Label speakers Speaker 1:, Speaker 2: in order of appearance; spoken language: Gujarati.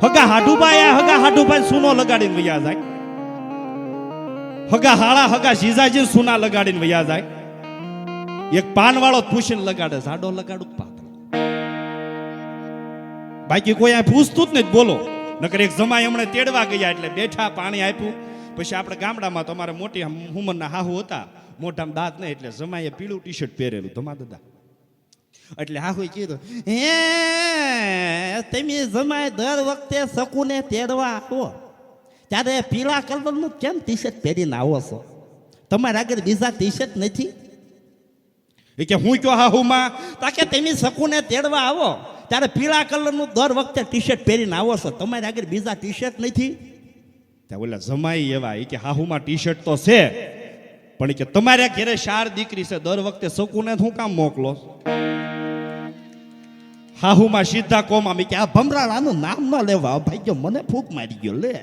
Speaker 1: હગા હાડુભાઈ સુનો લગાડીને વયા જાય, હગા હાળા હગા જીજાજી સુના લગાડીને વયા જાય. એક પાન વાળો પૂછીને લગાડે, સાડો લગાડું પાતળો, બાકી કોઈ આ પૂછતું જ નહીં. બોલો, નકર એક જમાઈ હમણાં તેડવા ગયા એટલે બેઠા, પાણી આપ્યું. પછી આપણે ગામડામાં તો અમારે મોટી ઉંમરના હાહુ હતા, મોઢામાં દાંત નહીં, એટલે જમાઈએ પીળું ટી શર્ટ પહેરેલું તમારા દાદા. એટલે હાહુએ કીધું, હે તમે જમાઈ દર વખતે શકુને તેડવા આવો ત્યારે પીળા કલરનું કેમ ટી શર્ટ પહેરીને આવો છો? તમારે આગળ બીજા ટી શર્ટ નથી? એ કે હું કયો હાહુમાં? તાકે તમે શકુને તેડવા આવો ત્યારે પીળા કલરનું દર વખતે ટી શર્ટ પહેરીને આવો છો, તમારે આગળ બીજા ટી શર્ટ નથી? ત્યાં ઓલા જમાઈ એવા, એ કે હાહુમાં ટી શર્ટ તો છે, પણ કે તમારે ઘરે 4 દીકરી છે, દર વખતે શકુને શું કામ મોકલો? હાહુમાં સીધા કોમાં, કે આ ભમરાળાનું નામ ન લેવા ભાઈ, મને ફૂંક મારી ગયો લે.